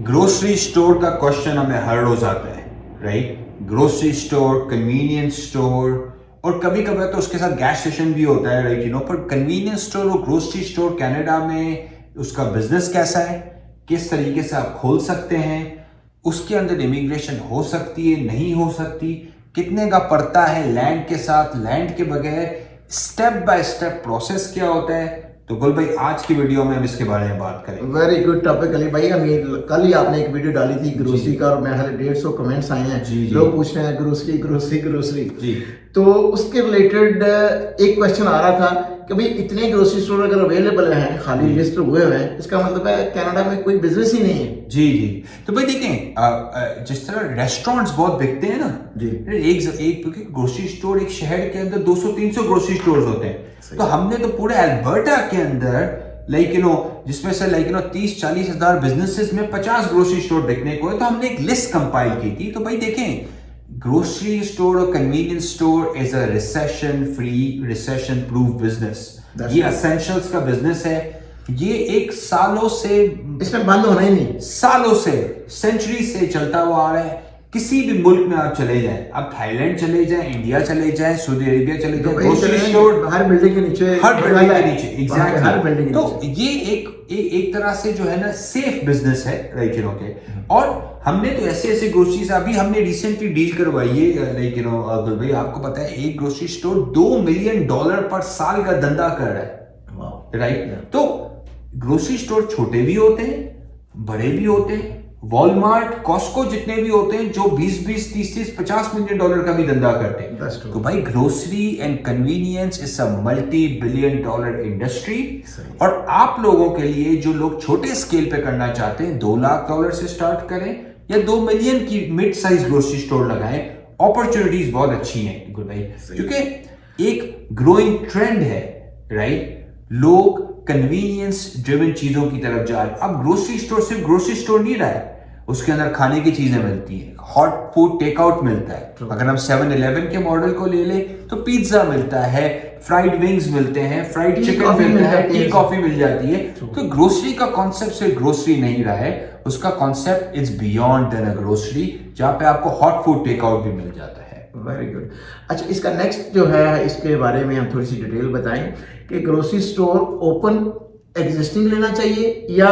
Grocery store का question हमें हर रोज आता है, right? Grocery store, convenience store, और कभी कभी तो उसके साथ गैस स्टेशन भी होता है, राइट? पर कन्वीनियंस स्टोर और ग्रोसरी स्टोर कनाडा में उसका बिजनेस कैसा है, किस तरीके से आप खोल सकते हैं, उसके अंदर इमिग्रेशन हो सकती है, नहीं हो सकती, कितने का पड़ता है लैंड के साथ, लैंड के बगैर, स्टेप बाय स्टेप प्रोसेस क्या होता है। तो गुल भाई, आज की वीडियो में हम इसके बारे में बात करेंगे। वेरी गुड टॉपिक अली भाई। कल ही आपने एक वीडियो डाली थी ग्रोसरी का और मेरे 150 कमेंट्स आए हैं। जी। लोग पूछ रहे हैं ग्रोसरी ग्रोसरी ग्रोसरी जी। तो उसके रिलेटेड एक क्वेश्चन आ रहा था कि भाई इतने ग्रोसरी स्टोर अगर अवेलेबल हैं, खाली लिस्ट हुए हुए हैं, इसका मतलब है कनाडा में कोई बिजनेस ही नहीं है। जी। तो भाई देखें, जिस तरह रेस्टोरेंट्स बहुत बिकते हैं ना जी, एक ग्रोसरी स्टोर, एक शहर के अंदर 200-300 ग्रोसरी स्टोर्स होते हैं। तो हमने तो पूरे अल्बर्टा के अंदर जिसमें से 30-40 हजार बिजनेसेस में 50 ग्रोसरी स्टोर बिकने को है। तो हमने एक लिस्ट कंपाइल की थी। तो भाई देखें, ग्रोसरी स्टोर और convenience store is a recession free, recession proof business. ये एसेंशियल्स का बिजनेस है। ये एक सालों से, इसमें बंद होना ही नहीं, सालों से, सेंचुरी से चलता हुआ आ रहा है। किसी भी मुल्क में आप चले जाएं, आप थाईलैंड चले जाएं, इंडिया चले जाएं, सऊदी अरेबिया चले जाएं, ग्रोसरी स्टोर हर बिल्डिंग के नीचे, हर बिल्डिंग के नीचे, एग्जैक्टली हर बिल्डिंग के तो नीचे। ये एक तरह से जो है ना सेफ बिजनेस है, राइट? ओके। और हमने तो ऐसे ग्रोसरी से अभी हमने रिसेंटली डील करवाई है, अब्दुल भाई, आपको पता है एक ग्रोसरी स्टोर $2 मिलियन पर साल का धंधा कर रहा है, राइट? तो ग्रोसरी स्टोर छोटे भी होते हैं, बड़े भी होते हैं, वॉलमार्ट, कॉस्को जितने भी होते हैं जो 20-20, 30-30, $50 मिलियन का भी धंधा करते हैं। तो भाई grocery and convenience is a $multi-billion industry. और आप लोगों के लिए, जो लोग छोटे स्केल पे करना चाहते हैं, $2 लाख से स्टार्ट करें या 2 मिलियन की मिड साइज ग्रोसरी स्टोर लगाएं, अपॉर्चुनिटीज बहुत अच्छी हैं गुड भाई, क्योंकि एक ग्रोइंग ट्रेंड है, राइट? लोग कन्वीनियंस ड्रिवन चीजों की तरफ जा रहे हैं। अब ग्रोसरी स्टोर सिर्फ ग्रोसरी स्टोर नहीं रहा है, उसके अंदर खाने की चीजें मिलती हैं, हॉट फूड टेक आउट मिलता है। अगर हम 7-Eleven के मॉडल को ले लें तो पिज्जा मिलता है, फ्राइड विंग्स मिलते हैं, फ्राइड चिकन मिलता है, टी कॉफी मिल जाती है। तो ग्रोसरी का कॉन्सेप्ट सिर्फ ग्रोसरी नहीं रहा है, उसका concept is beyond then a grocery, जहां पे आपको हॉट फूड टेक आउट भी मिल जाता है। Very good. अच्छा, इसका नेक्स्ट जो है, इसके बारे में हम थोड़ी सी डिटेल बताएं कि ग्रोसरी स्टोर ओपन एग्जिस्टिंग लेना चाहिए या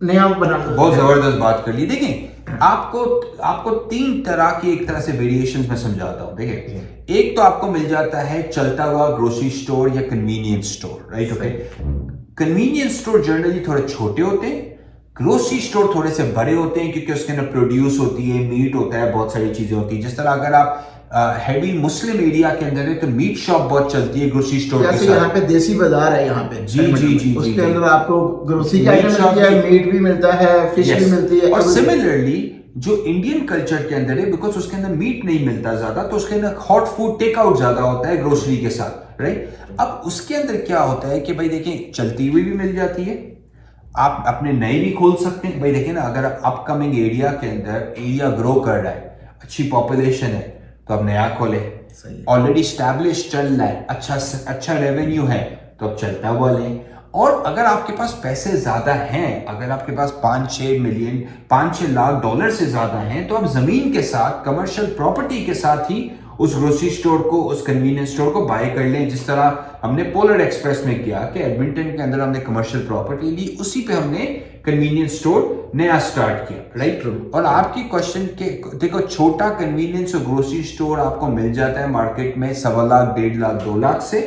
नया बनाना। बहुत जबरदस्त बात कर ली। देखें, आपको 3 तरह की, एक तरह से वेरिएशंस में समझाता हूं। देखें, एक तो आपको मिल जाता है चलता हुआ ग्रोसरी स्टोर या convenience store, right? Okay. Convenience store generally थोड़े छोटे होते हैं, ग्रोसरी स्टोर थोड़े से बड़े होते हैं, क्योंकि उसके अंदर प्रोड्यूस होती है, मीट होता है, बहुत सारी चीजें होती है। जिस तरह अगर आप हैवी मुस्लिम एरिया के अंदर है तो मीट शॉप बहुत चलती है ग्रोसरी स्टोर के साथ। जैसे यहाँ पे देसी बाजार है, यहाँ पे जी, उसके अंदर आपको ग्रोसरी का आइटम मिलती है, मीट भी मिलता है, फिश भी मिलती है। और सिमिलरली जो इंडियन कल्चर के अंदर है, बिकॉज उसके अंदर मीट नहीं मिलता ज्यादा, तो उसके अंदर हॉट फूड टेक आउट ज्यादा होता है ग्रोसरी के साथ, राइट? अब उसके अंदर क्या होता है कि भाई देखें, चलती हुई भी मिल जाती है, आप अपने नए भी खोल सकते हैं। भाई देखिए ना, अगर अपकमिंग एरिया के अंदर एरिया ग्रो कर रहा है, अच्छी पॉपुलेशन है, तो आप नया खोले। ऑलरेडी स्टैब्लिश चल रहा है, अच्छा रेवेन्यू है, तो अब चलता हुआ लें। और अगर आपके पास पैसे ज्यादा हैं, अगर आपके पास 5-6 लाख डॉलर से ज्यादा हैं, तो आप जमीन के साथ, कमर्शियल प्रॉपर्टी के साथ ही उस ग्रोसरी स्टोर को, उस कन्वीनियंस स्टोर को बाय कर लें। जिस तरह हमने पोलर एक्सप्रेस में किया कि एडमिंटन के अंदर हमने कमर्शियल प्रॉपर्टी ली, उसी पे हमने कन्वीनियंस स्टोर नया स्टार्ट किया, राइट? और आपकी क्वेश्चन के, देखो, छोटा कन्वीनियंस और ग्रोसरी स्टोर आपको मिल जाता है मार्केट में 1.25 लाख, 1.5 लाख, 2 लाख से।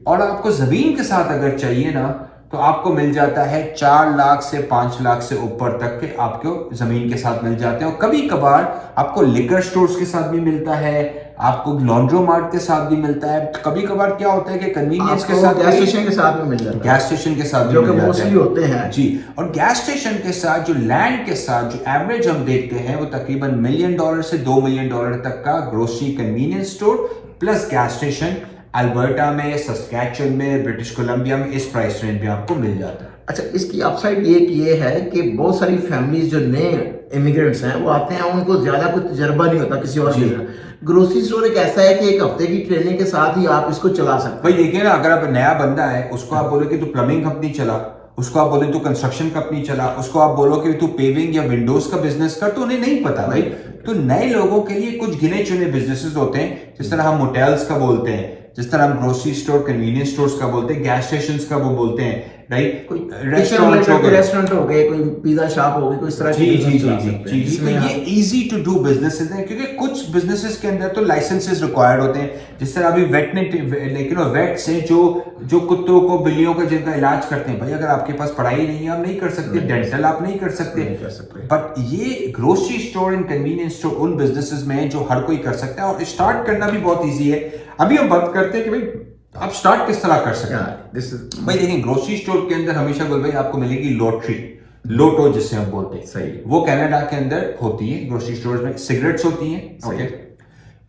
और आपको जमीन के साथ अगर चाहिए ना, तो आपको मिल जाता है 4 लाख से 5 लाख से ऊपर तक के आपको जमीन के साथ मिल जाते हैं। और कभी कभार आपको लिकर स्टोर्स के साथ भी मिलता है, आपको लॉन्ड्रोमार्ट के साथ भी मिलता है। कभी कभार क्या होता है कि कन्वीनियंस के साथ, गैस स्टेशन के साथ में मिल जाता है, गैस स्टेशन के साथ जो कि मोस्टली होते हैं जी। और गैस स्टेशन के साथ जो लैंड के साथ जो एवरेज हम देखते हैं, वो तकरीबन $1 मिलियन से $2 मिलियन तक का grocery convenience store plus gas station Alberta में, सस्कैचुअन में, ब्रिटिश कोलंबिया में इस प्राइस रेंज में आपको मिल जाता है। अच्छा, इसकी अपसाइड ये है कि बहुत सारी फैमिलीज जो नए इमिग्रेंट्स हैं वो आते हैं, उनको ज्यादा कुछ तजर्बा नहीं होता किसी और चीज। ग्रोसरी स्टोर एक ऐसा है कि एक हफ्ते की ट्रेनिंग के साथ ही आप इसको चला सकते हैं। भाई देखिए ना, अगर आप नया बंदा है, उसको आप बोलो कि तू प्लम्बिंग कंपनी चला, उसको आप बोले तू कंस्ट्रक्शन कंपनी चला, उसको आप बोलो कि तू पेविंग या विंडोज का बिजनेस कर, तो उन्हें नहीं पता भाई। तो नए लोगों के लिए कुछ गिने चुने बिजनेसेस होते हैं, जिस तरह हम होटल्स का बोलते हैं, जिस तरह हम ग्रोसरी स्टोर, कन्वीनियंस स्टोर्स का बोलते हैं, गैस स्टेशंस का वो बोलते हैं, राइट? कोई रेस्टोरेंट हो गए, कोई पिज्जा शॉप हो गई, कोई इस तरह जी की जी business चला जी सकते जी हैं, जी। तो जिसमें ये इजी टू डू बिजनेसेस हैं, क्योंकि कुछ बिजनेसेस के अंदर तो लाइसेंसेस रिक्वायर्ड होते हैं। जिस तरह अभी लेकिन वेट्स हैं जो कुत्तों को, बिल्लियों का जिनका इलाज करते हैं, भाई अगर आपके पास पढ़ाई नहीं है आप नहीं कर सकते, डेंटल आप नहीं कर सकते। बट ये grocery store and convenience store उन बिजनेसेस में है जो हर कोई कर सकता है, और स्टार्ट करना भी बहुत ईजी है। अभी हम बात करते हैं कि भाई आप स्टार्ट किस तरह कर सकते हैं। भाई देखिए, ग्रोसरी स्टोर के अंदर हमेशा बोल भाई आपको मिलेगी लॉटरी, लोटो जिससे हम बोलते हैं, सही, वो कनाडा के अंदर होती है। ग्रोसरी स्टोर्स में सिगरेट्स होती हैं, ओके।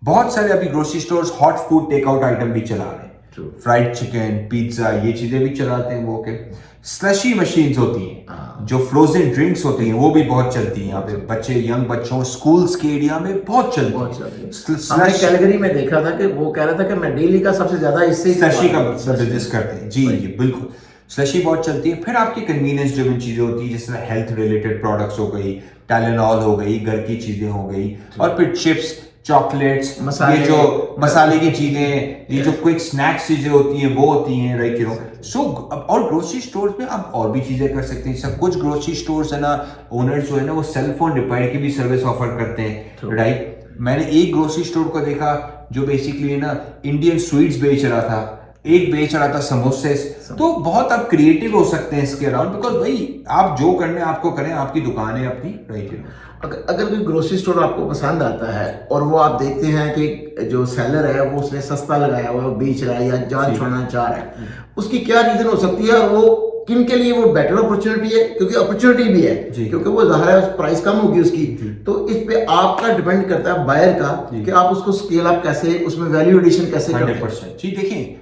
बहुत सारे अभी grocery stores hot food take out item भी चला रहे हैं, फ्राइड चिकन, पिज्जा, ये चीजें भी चलाते हैं वो, ओके। स्लशी मशीन्स होती हैं, जो फ्रोजन ड्रिंक्स होती हैं, वो भी बहुत चलती हैं यहाँ पे। बच्चे, यंग बच्चों, स्कूल्स के एरिया में बहुत चलती है। हमने कैलगरी में देखा था कि वो कह रहा था कि मैं डेली का सबसे ज्यादा इससे स्लशी का बिजनेस करते हैं। जी जी बिल्कुल, स्लशी बहुत चलती है। फिर आपकी कन्वीनियंस ड्रिवन चीजें होती है, जिस तरह हेल्थ रिलेटेड प्रोडक्ट्स हो गई, टाइलेनॉल हो गई, घर की चीजें हो गई, और फिर चिप्स, चॉकलेट्स, ये जो मसाले की चीजें, ये जो क्विक स्नैक्स चीजें होती हैं वो होती हैं, राइट, यू नो। सो और ग्रोसरी स्टोर्स में आप और भी चीजें कर सकते हैं। सब कुछ ग्रोसरी स्टोर्स है ना, ओनर्स जो है ना, वो सेल फोन रिपेयर की भी सर्विस ऑफर करते हैं, राइट। मैंने एक ग्रोसरी स्टोर को देखा जो बेसिकली है ना इंडियन स्वीट्स बेच रहा था, एक बेच रहा था समोसे। तो बहुत आप क्रिएटिव हो सकते हैं इसके अराउंड, बिकॉज भाई आप जो करने आपको करें, आपकी दुकान है अपनी, राइट, यू नो। अगर कोई ग्रोसरी स्टोर आपको पसंद आता है और वो आप देखते हैं कि जो सेलर है वो उसने सस्ता लगाया हुआ है, वो बेच रहा है या जान छोड़ना चाह रहा है, उसकी क्या रीजन हो सकती है, और वो किन के लिए वो बेटर अपॉर्चुनिटी है, क्योंकि अपॉर्चुनिटी भी है, क्योंकि वो ज़ाहिर है प्राइस कम होगी उसकी। तो इस पे आपका डिपेंड करता है बायर का कि आप उसको स्केल अप कैसे, उसमें वैल्यू एडिशन कैसे करते हैं। 100%। जी देखिए,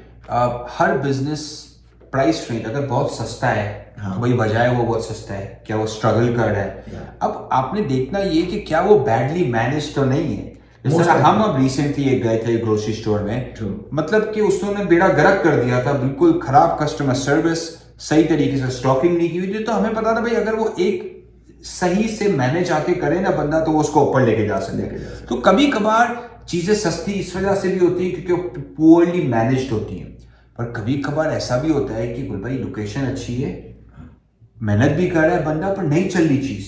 हर बिजनेस प्राइस रेंज अगर बहुत सस्ता है, हाँ, वही वजह है वो बहुत सस्ता है, क्या वो स्ट्रगल कर रहा है। अब आपने देखना ये कि क्या वो बैडली मैनेज तो नहीं है। जिस तरह हम अब रिसेंटली एक गए थे ग्रोसरी स्टोर में, मतलब कि उसने बेड़ा गर्क कर दिया था, बिल्कुल खराब कस्टमर सर्विस, सही तरीके से स्टॉकिंग नहीं की हुई थी। तो हमें पता था भाई अगर वो एक सही से मैनेज आके करे ना बंदा, तो वो उसको ऊपर लेके जा सके। तो कभी कभार चीजें सस्ती इस वजह से भी होती है क्योंकि पुअरली मैनेज्ड होती हैं, पर कभी कभार ऐसा भी होता है कि भाई लोकेशन अच्छी है, मेहनत भी कर रहा है बंदा, पर नहीं चल रही चीज,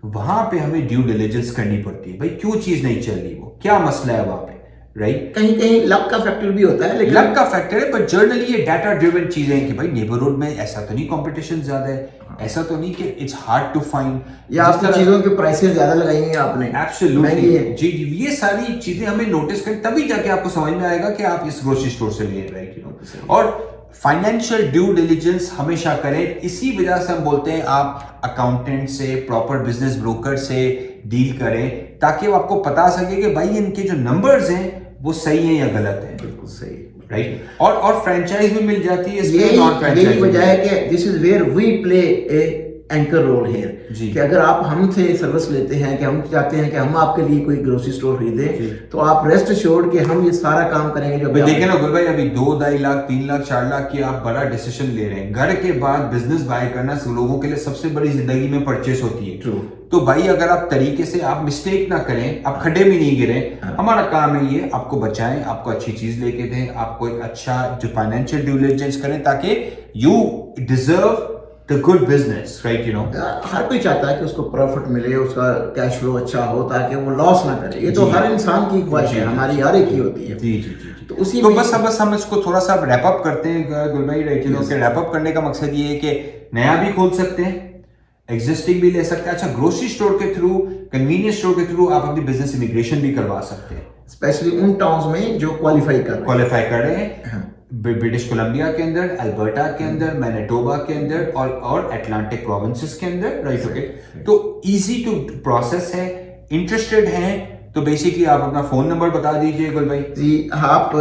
तो वहां पे हमें ड्यू डिलिजेंस करनी पड़ती है। भाई क्यों चीज नहीं चल रही, वो क्या मसला है वहां पे, राइट। कहीं कहीं लक का फैक्टर भी होता है, लेकिन लक का फैक्टर है, पर जर्नली ये डाटा ड्रिवन चीजें हैं कि भाई नेबरहुड में ऐसा तो नहीं कंपटीशन ज्यादा है, ऐसा तो नहीं कि इट्स हार्ड टू फाइंड, या आपकी चीजों के प्राइसेस ज्यादा लगाई हैं आपने, एब्सोल्युटली जी जी। ये सारी चीजें हमें नोटिस करें, तभी जाके आपको समझ में आएगा कि आप इस ग्रोसरी स्टोर से ले, राइट, यू नो। और फाइनेंशियल ड्यू डिलिजेंस हमेशा करें। इसी वजह से हम बोलते हैं आप अकाउंटेंट से, प्रॉपर बिजनेस ब्रोकर से डील करें, ताकि वो आपको पता सके कि भाई इनके जो नंबर्स हैं वो सही हैं या गलत हैं। बिल्कुल सही, राइट। और फ्रेंचाइज भी मिल जाती है इसमें, यही वजह है कि this is where we play a anchor role here, कि अगर आप हमसे सर्विस लेते हैं, कि हम चाहते हैं कि हम आपके लिए कोई ग्रोसरी स्टोर खरीदें, तो आप रेस्ट एश्योर्ड कि हम ये सारा काम करेंगे। जो देखें ना गुल भाई, अभी 2-2.5 लाख, 3 लाख, 4 लाख की आप बड़ा डिसीजन ले रहे हैं, घर के बाद बिजनेस बाय करना लोगों के लिए सबसे बड़ी जिंदगी में परचेस होती है। ट्रू। तो भाई अगर आप तरीके से आप मिस्टेक ना करें, आप खड्डे में नहीं गिरे, हमारा काम है ये आपको बचाएं, आपको अच्छी चीज लेके दें, आपको एक अच्छा जो फाइनेंशियल ड्यू डिलिजेंस करें, ताकि you deserve the good business, right, you know. हर कोई चाहता है कि उसको प्रॉफिट मिले, उसका कैश फ्लो अच्छा हो, ताकि वो लॉस ना करे। ये तो हर इंसान की ख्वाहिश है, हमारी हर एक की होती है। जी जी जी। तो उसी तो बस हम इसको थोड़ा सा रैप अप करते हैं गुल भाई, राइट, यू नो। के रैप अप करने का मकसद ये है कि नया भी खोल सकते हैं, एग्जिस्टिंग भी ले सकते हैं। अच्छा, ग्रोसरी स्टोर के थ्रू, कन्वीनियंस स्टोर के थ्रू आप अपनी बिजनेस इमिग्रेशन भी करवा सकते हैं, स्पेशली उन टाउन्स में जो क्वालिफाई कर रहे हैं। ब्रिटिश कोलंबिया के अंदर, अल्बर्टा के अंदर, मैनिटोबा के अंदर और अटलांटिक प्रोविंसेस के अंदर, राइट, ओके। तो इजी टू प्रोसेस है। इंटरेस्टेड हैं तो बेसिकली आप अपना फोन नंबर बता दीजिए गुल भाई। जी, आप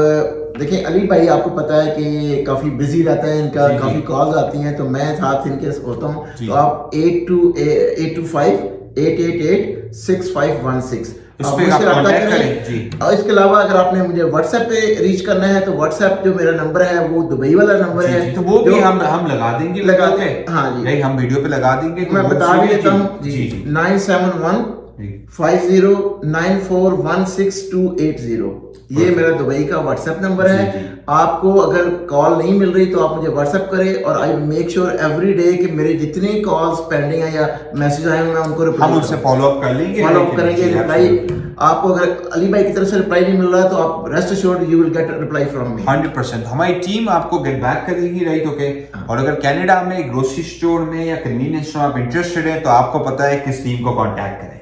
देखिए अली भाई, आपको पता है कि काफी बिजी रहता है, इनका काफी कॉल्स आती हैं, तो मैं साथ इनके होता हूँ। तो आप 8225 888-6516। इस आप पे मुझसे आप रब्ता contact करें। करें, जी। और इसके अलावा अगर आपने मुझे व्हाट्सएप पे रीच करना है तो व्हाट्सएप जो मेरा नंबर है वो दुबई वाला नंबर है, तो वो भी जो हम लगा देंगे लगा वीडियो पे। दें, हाँ जी। नहीं, हम वीडियो पे लगा देंगे, तो मैं वो बता भी सुनिए, देता हूँ जी, जी 9071-5094-16280, ये मेरा दुबई का व्हाट्सएप नंबर है। जी। आपको अगर कॉल नहीं मिल रही तो आप मुझे व्हाट्सएप करें, और I make sure every day कि मेरे जितने कॉल्स पेंडिंग है या मैसेज आए हैं मैं उनको रिप्लाई हम उससे फॉलो अप कर लेंगे, फॉलो अप करेंगे। जी, रिप्लाई absolutely। आपको अगर अली भाई की तरफ से रिप्लाई नहीं मिल रहा है तो आप rest assured you will get reply from me. 100% हमारी टीम आपको गेट बैक करेगी, राइट? ओके। और अगर कनाडा में ग्रोसरी स्टोर में या कन्वीनियंस स्टोर आप इंटरेस्टेड है तो आपको पता है किस टीम को कांटेक्ट करें।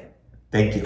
Thank you.